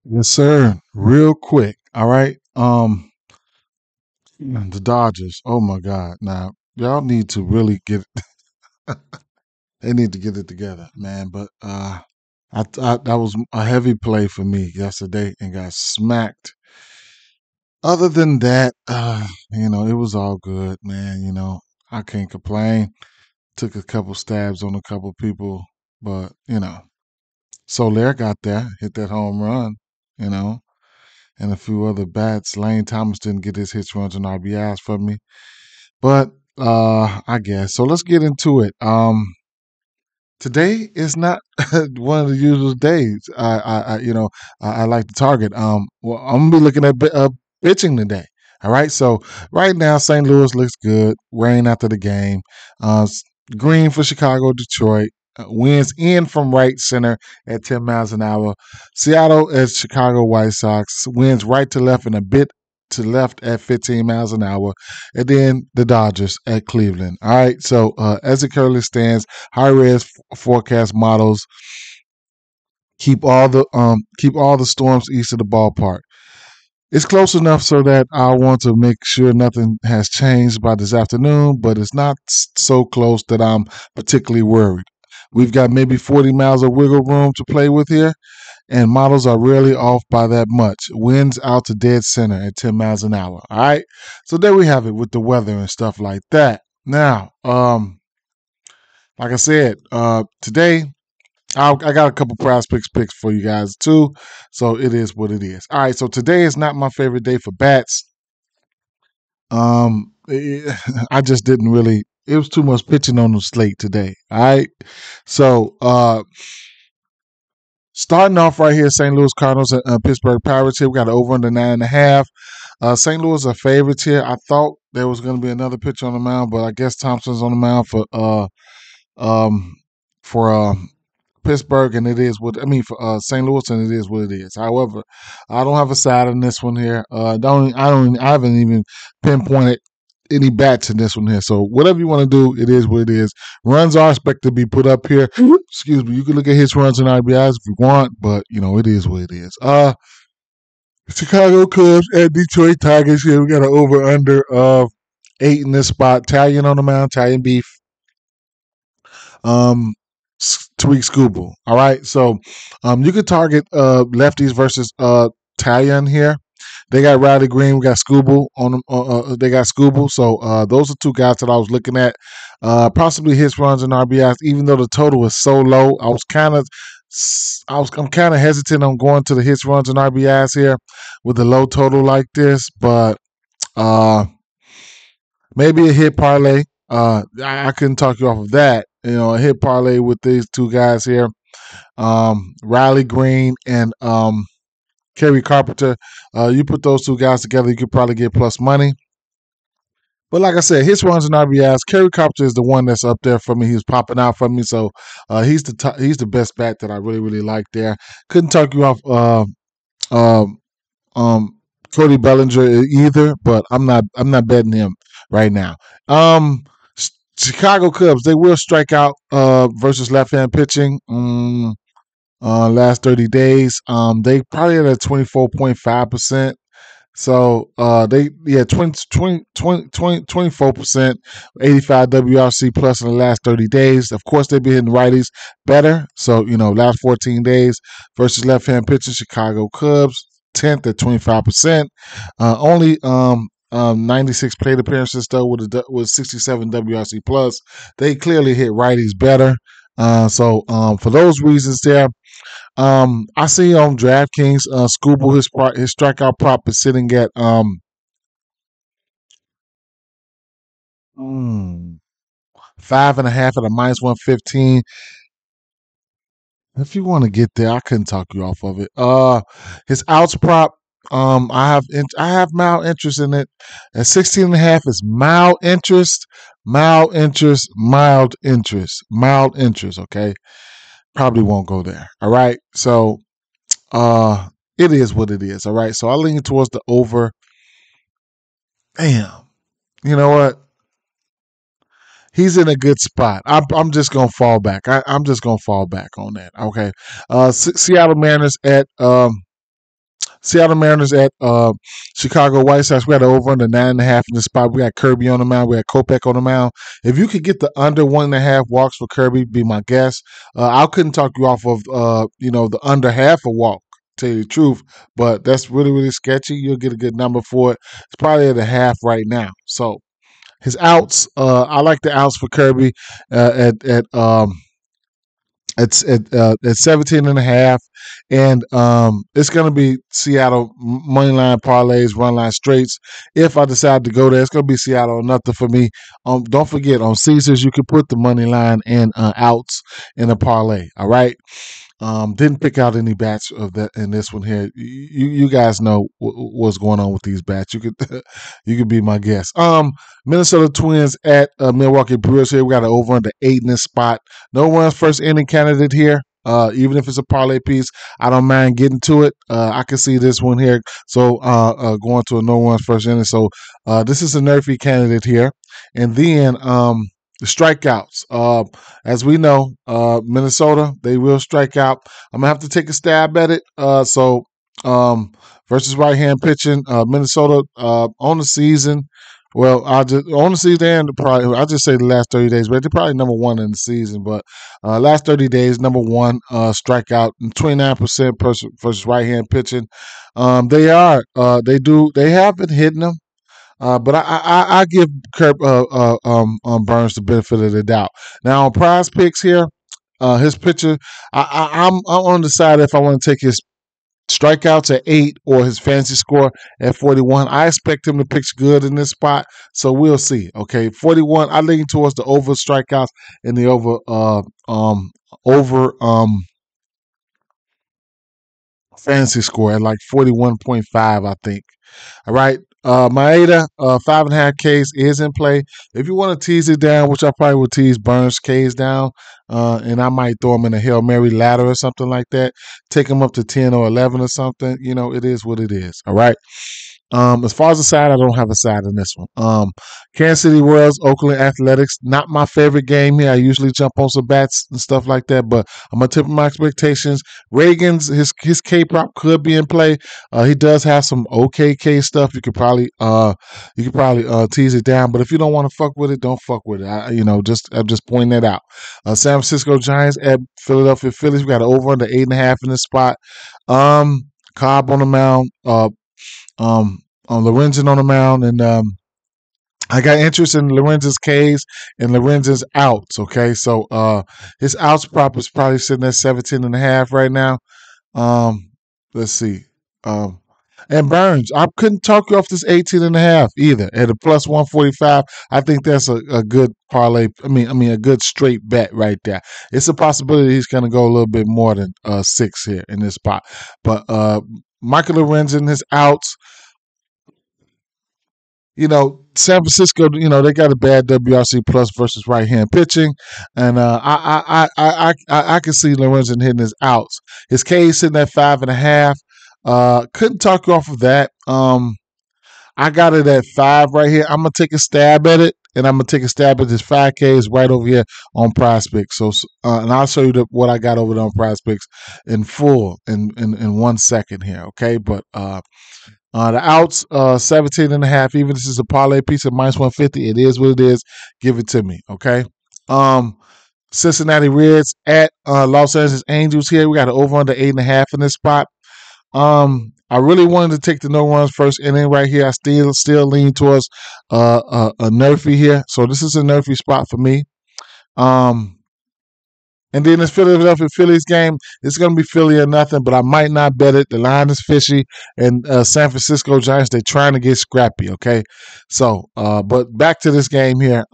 Yes, sir. Real quick. All right. The Dodgers. Oh my God. Now y'all need to really get. They need to get it together, man. But that was a heavy play for me yesterday and got smacked. Other than that, it was all good, man. I can't complain. Took a couple stabs on a couple people, but Soler got there, hit that home run. You know, and a few other bats. Lane Thomas didn't get his hits, runs, and RBIs for me, but I guess so. Let's get into it. Today is not one of the usual days. I like to target. Well, I'm gonna be looking at pitching today. All right, so right now St. Louis looks good. Rain after the game. Green for Chicago, Detroit. Winds in from right center at 10 miles an hour. Seattle at Chicago White Sox. Winds right to left and a bit to left at 15 miles an hour. And then the Dodgers at Cleveland. All right, so as it currently stands, high res forecast models keep all the storms east of the ballpark. It's close enough so that I want to make sure nothing has changed by this afternoon, but it's not so close that I'm particularly worried. We've got maybe 40 miles of wiggle room to play with here, and models are rarely off by that much. Winds out to dead center at 10 miles an hour. All right. So there we have it with the weather and stuff like that. Now, like I said, today I got a couple prize picks for you guys too. So it is what it is. All right. So today is not my favorite day for bats. I just didn't really. It was too much pitching on the slate today. All right. So starting off right here, St. Louis Cardinals and Pittsburgh Pirates here. We got an over under 9.5. St. Louis are favorites here. I thought there was going to be another pitcher on the mound, but I guess Thompson's on the mound um for Pittsburgh, and it is what I mean for St. Louis, and it is what it is. However, I don't have a side in this one here. I haven't even pinpointed any bats in this one here. So whatever you want to do, it is what it is. Runs are expected to be put up here. Excuse me. You can look at his runs and RBIs if you want, but it is what it is. Chicago Cubs and Detroit Tigers here. We got an over under of 8 in this spot. Italian on the mound, Italian beef. Um, Tariq Skubal. All right, so you could target lefties versus Talion here. They got Riley Green. We got Skubal on them. They got Skubal. So those are two guys that I was looking at. Possibly his runs and RBIs. Even though the total is so low, I'm kind of hesitant on going to the hits, runs, and RBIs here with a low total like this. But uh, maybe a hit parlay. I couldn't talk you off of that. A hit parlay with these two guys here, Riley Green and Kerry Carpenter. You put those two guys together, you could probably get plus money. But like I said, his runs and RBIs. Kerry Carpenter is the one that's up there for me. He's popping out for me, so he's the best bat that I really really like there. Couldn't talk you off uh, um, Cody Bellinger either, but I'm not betting him right now. Um, Chicago Cubs, they will strike out versus left hand pitching. Last 30 days, they probably at a 24.5%. So they 24%, 85 WRC plus in the last 30 days. Of course, they've been hitting righties better. So last 14 days versus left hand pitching, Chicago Cubs 10th at 25%. Only 96 plate appearances though with 67 WRC plus. They clearly hit righties better. So for those reasons there, I see on DraftKings, Scooble his strikeout prop is sitting at 5.5 at a -115. If you want to get there, I couldn't talk you off of it. His outs prop, I have mild interest in it. At 16.5 is mild interest, mild interest, mild interest, mild interest. Okay, probably won't go there. All right, so it is what it is. All right, so I lean towards the over. Damn, you know what? He's in a good spot. I'm just gonna fall back. I'm just gonna fall back on that. Okay. Seattle Mariners at Seattle Mariners at Chicago White Sox. We got over under 9.5 in the spot. We got Kirby on the mound. We got Kopech on the mound. If you could get the under 1.5 walks for Kirby, be my guess. I couldn't talk you off of the under half a walk. Tell you the truth, but that's really really sketchy. You'll get a good number for it. It's probably at a half right now. So his outs, I like the outs for Kirby at 17 and a half, and it's going to be Seattle money line parlays, run line straights. If I decide to go there, it's going to be Seattle or nothing for me. Don't forget on Caesars you can put the money line and outs in a parlay. All right. Didn't pick out any bats of that in this one here. You guys know what's going on with these bats. You could you could be my guest. Minnesota Twins at Milwaukee Brewers here. We got an over under 8 in this spot. No runs first inning candidate here. Even if it's a parlay piece, I don't mind getting to it. I can see this one here. So going to a no runs first inning. So this is a nerfy candidate here. And then the strikeouts. As we know, Minnesota, they will strike out. I'm gonna have to take a stab at it. Versus right hand pitching, Minnesota on the season. Well, I'll just on the season and probably I'll just say the last 30 days, but they're probably number one in the season. But last 30 days, number one strikeout, 29% versus right hand pitching. They have been hitting them. But I give Burns the benefit of the doubt. Now on Prize Picks here, his pitcher, I'm on the side if I want to take his strikeouts at 8 or his fantasy score at 41. I expect him to pitch good in this spot, so we'll see. Okay, 41. I lean towards the over strikeouts and the over fantasy score at like 41.5, I think. All right. Maeda, 5.5 Ks is in play. If you want to tease it down, which I probably would tease Burns Ks down, and I might throw him in a Hail Mary ladder or something like that, take him up to 10 or 11 or something. It is what it is. All right. As far as the side, I don't have a side in this one. Kansas City Royals, Oakland Athletics, not my favorite game here. I usually jump on some bats and stuff like that, but I'm gonna tip my expectations. Reagan's his K prop could be in play. He does have some okay K stuff. You could probably tease it down, but if you don't want to fuck with it, don't fuck with it. I'm just pointing that out. San Francisco Giants at Philadelphia Phillies. We got an over under 8.5 in this spot. Cobb on the mound. On Lorenzen on the mound, and I got interest in Lorenzen's K's and Lorenzen's outs. Okay, so his outs prop is probably sitting at 17.5 right now. Let's see. And Burns, I couldn't talk you off this 18.5 either at a plus 145. I think that's a good parlay. I mean a good straight bet right there. It's a possibility he's going to go a little bit more than 6 here in this spot, but Michael Lorenzen, his outs. San Francisco, they got a bad WRC plus versus right hand pitching, and I can see Lorenzen hitting his outs. His K is sitting at 5.5. Couldn't talk you off of that. I got it at 5 right here. I'm gonna take a stab at it, and I'm gonna take a stab at this 5K is right over here on PrizePicks. So, and I'll show you what I got over there on PrizePicks in full in 1 second here. Okay, but the outs, 17.5. Even if this is a parlay piece of minus 150, it is what it is. Give it to me, okay? Cincinnati Reds at Los Angeles Angels here. We got an over under 8.5 in this spot. I really wanted to take the no runs first inning right here. I still lean towards a nerfy here, so this is a nerfy spot for me. And then this Philadelphia Phillies game, it's going to be Philly or nothing, but I might not bet it. The line is fishy. And San Francisco Giants, they're trying to get scrappy, okay? So, but back to this game here.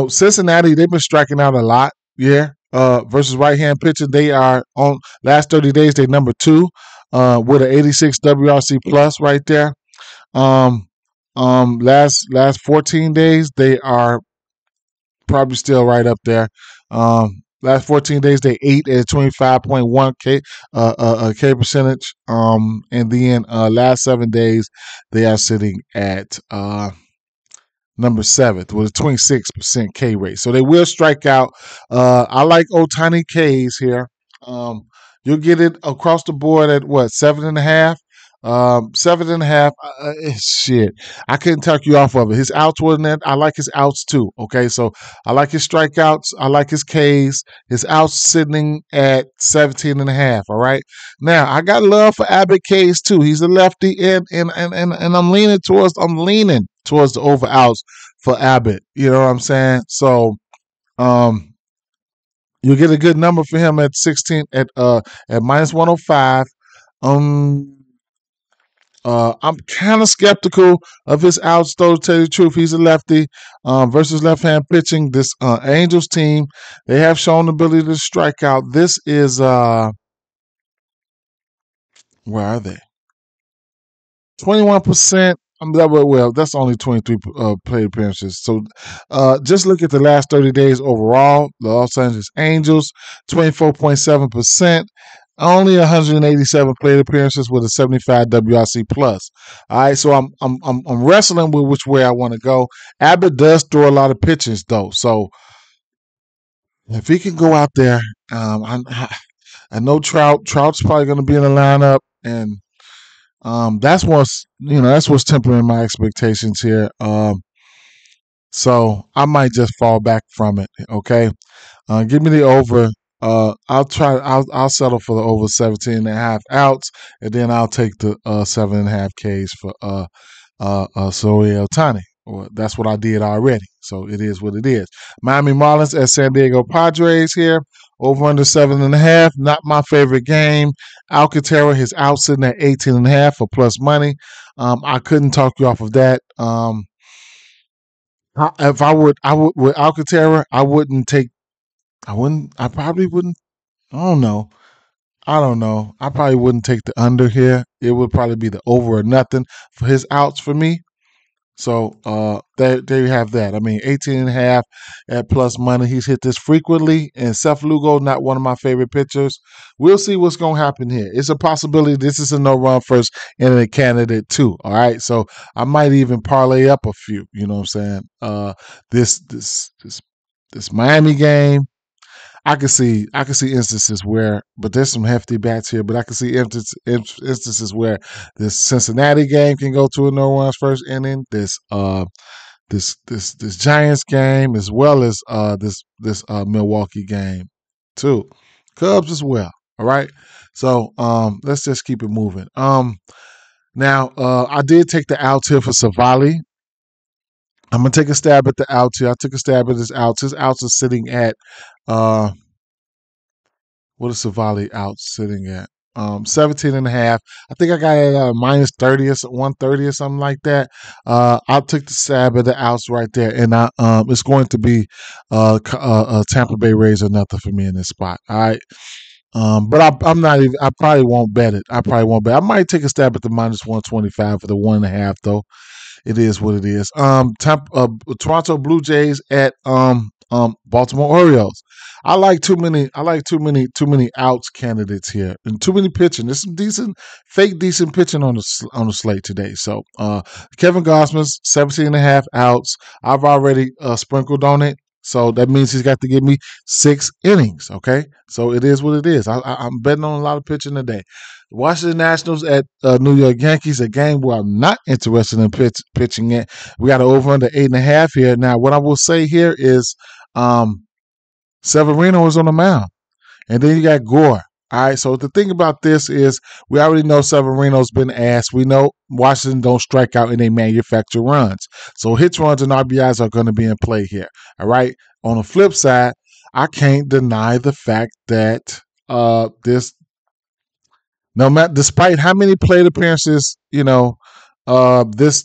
Cincinnati, they've been striking out a lot, yeah, versus right-hand pitcher. They are on last 30 days, they're number 2 with an 86 WRC plus right there. Last 14 days, they are probably still right up there. Last 14 days, they 8 at 25.1 K percentage. And then last 7 days, they are sitting at number 7th with a 26% K rate. So they will strike out. I like Otani K's here. You'll get it across the board at what, 7.5? 7.5. Shit, I couldn't talk you off of it. His outs wasn't that. I like his outs too. Okay, so I like his strikeouts. I like his Ks. His outs sitting at 17.5. All right. Now I got love for Abbott Ks too. He's a lefty, and I'm leaning towards the over outs for Abbott. You know what I'm saying? So um you'll get a good number for him at 16 at minus 105. Um I'm kind of skeptical of his outs, though, to tell you the truth. He's a lefty versus left hand pitching. This Angels team, they have shown the ability to strike out. This is, where are they? 21%. Well, that's only 23 plate appearances. So just look at the last 30 days overall. The Los Angeles Angels, 24.7%. Only 187 plate appearances with a 75 WRC plus. All right, so I'm wrestling with which way I want to go. Abbott does throw a lot of pitches though, so if he can go out there, I know Trout's probably going to be in the lineup, and that's what's tempering my expectations here. So I might just fall back from it. Okay, give me the over. I'll settle for the over 17.5 outs, and then I'll take the 7.5 Ks for Sohei Ohtani. Well, that's what I did already. So it is what it is. Miami Marlins at San Diego Padres here. Over under 7.5. Not my favorite game. Alcantara, his out sitting at 18.5 for plus money. I couldn't talk you off of that. If I would with Alcantara, I wouldn't take. I wouldn't. I probably wouldn't. I don't know. I don't know. I probably wouldn't take the under here. It would probably be the over or nothing for his outs for me. So there you have that. I mean, 18.5 at plus money. He's hit this frequently. And Seth Lugo, not one of my favorite pitchers. We'll see what's going to happen here. It's a possibility this is a no-run first inning candidate too. All right. So I might even parlay up a few. You know what I'm saying? This Miami game, I can see instances where, but there's some hefty bats here. But I can see instances where this Cincinnati game can go to a no runs first inning. This Giants game, as well as this Milwaukee game too. Cubs as well. All right. So let's just keep it moving. Now I did take the outs here for Savali. I'm gonna take a stab at the outs here. I took a stab at his outs. His outs are sitting at uh what is Savali out sitting at? 17.5. I think I got it at minus 30 or 130 or something like that. I'll take the stab at the outs right there, and it's going to be Tampa Bay Rays or nothing for me in this spot. All right. But I'm not even. I probably won't bet it. I might take a stab at the minus 125 for the 1.5 though. It is what it is. Toronto Blue Jays at Baltimore Orioles. I like too many outs candidates here, and too many pitching. There's some decent pitching on the slate today. So Kevin Gausman's 17.5 outs. I've already sprinkled on it. So that means he's got to give me 6 innings. Okay, so it is what it is. I'm betting on a lot of pitching today. Washington Nationals at New York Yankees, a game where I'm not interested in pitching it. We got an over under 8.5 here. Now, what I will say here is Severino is on the mound, and then you got Gore. All right, so the thing about this is we already know Severino's been asked. We know Washington don't strike out and they manufacture runs. So hits, runs, and RBIs are going to be in play here. All right. On the flip side, I can't deny the fact that this no matter, despite how many plate appearances, this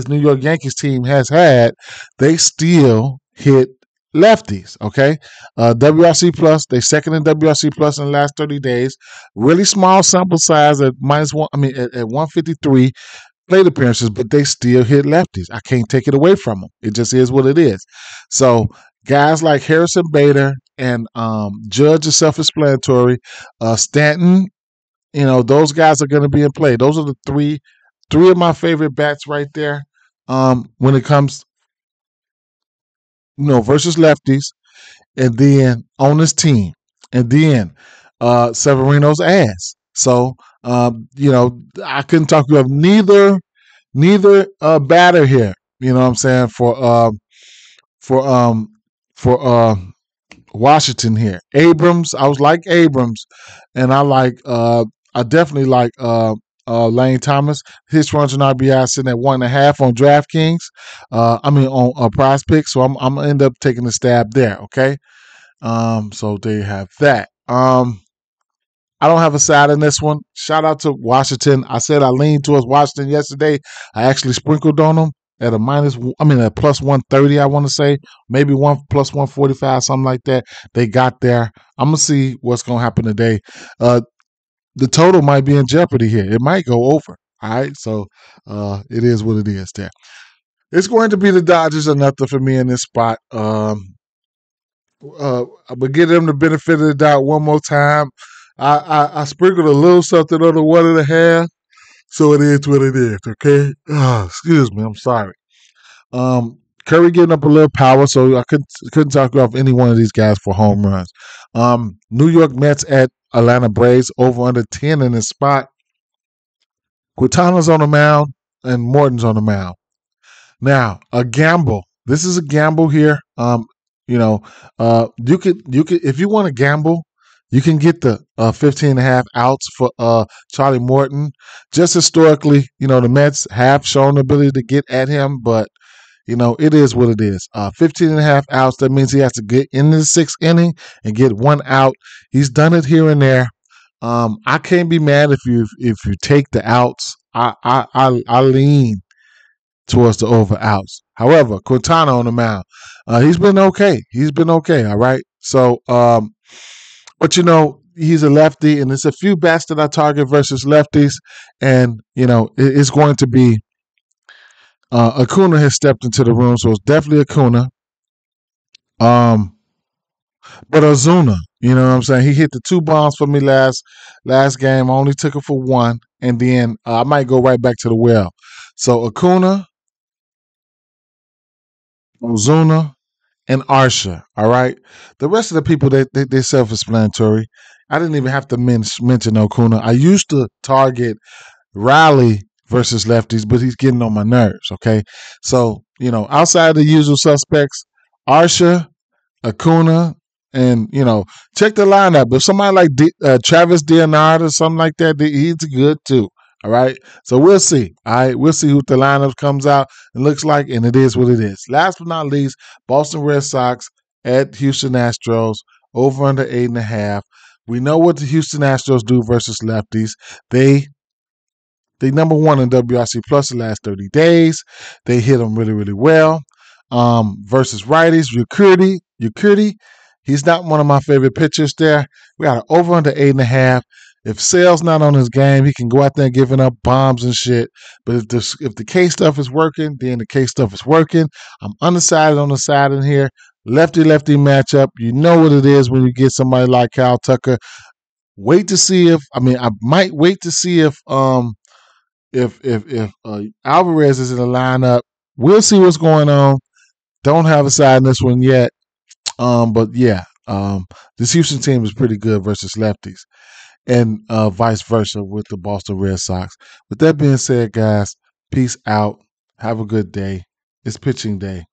New York Yankees team has had, they still hit lefties. Okay, WRC plus, they second in WRC plus in the last 30 days. Really small sample size at minus one. I mean, at 153 plate appearances, but they still hit lefties. I can't take it away from them. It just is what it is. So guys like Harrison Bader and Judge is self-explanatory. Stanton, those guys are going to be in play. Those are the three of my favorite bats right there. When it comes, versus lefties, and then on this team. and then Severino's ass. So I couldn't talk you of neither batter here. You know what I'm saying for for Washington here. Abrams, I was like Abrams, and I definitely like Lane Thomas. His runs and RBI sitting at 1.5 on DraftKings. On Prize Picks. So I'm gonna end up taking a stab there. Okay. So there you have that. I don't have a side in this one. Shout out to Washington. I said I leaned towards Washington yesterday. I actually sprinkled on them at a plus 130, I want to say. Maybe plus 145, something like that. They got there. I'm going to see what's going to happen today. The total might be in jeopardy here. It might go over. All right. So it is what it is there. It's going to be the Dodgers or nothing for me in this spot. I'm gonna give them the benefit of the doubt one more time. I sprinkled a little something on the 1.5, so it is what it is. Okay, excuse me, I'm sorry. Curry giving up a little power, so I couldn't talk off any one of these guys for home runs. New York Mets at Atlanta Braves over under 10 in this spot. Quintana's on the mound and Morton's on the mound. Now, a gamble. This is a gamble here. You could if you want to gamble, you can get the 15.5 outs for Charlie Morton. Just historically, the Mets have shown the ability to get at him, but it is what it is. 15.5 outs. That means he has to get in the sixth inning and get one out. He's done it here and there. I can't be mad if you take the outs. I lean towards the over outs. However, Quintana on the mound, he's been okay. All right. So, but he's a lefty, and it's a few bats that I target versus lefties, and it's going to be Acuna has stepped into the room, so it's definitely Acuna. But Ozuna, you know what I'm saying? He hit the 2 bombs for me last game. I only took it for 1, and then I might go right back to the well. So Acuna, Ozuna, and Arsha. All right. The rest of the people, they're self-explanatory. I didn't even have to mention Acuna. I used to target Riley versus lefties, but he's getting on my nerves. Okay. So, outside of the usual suspects, Arsha, Acuna, and check the lineup. If somebody like Travis Deonard or something like that, he's good too. All right, so we'll see. All right, we'll see who the lineup comes out and looks like, and it is what it is. Last but not least, Boston Red Sox at Houston Astros over under 8.5. We know what the Houston Astros do versus lefties. They number 1 in WRC plus the last 30 days. They hit them really, really well. Versus righties, Yukirty, he's not one of my favorite pitchers there. We got an over under 8.5. If Sale's not on his game, he can go out there giving up bombs and shit. But if the K stuff is working, then the K stuff is working. I'm undecided on the side in here. Lefty matchup. You know what it is when you get somebody like Kyle Tucker. I might wait to see if Alvarez is in the lineup. We'll see what's going on. Don't have a side in this one yet. But yeah, this Houston team is pretty good versus lefties, and vice versa with the Boston Red Sox. With that being said, guys, peace out. Have a good day. It's pitching day.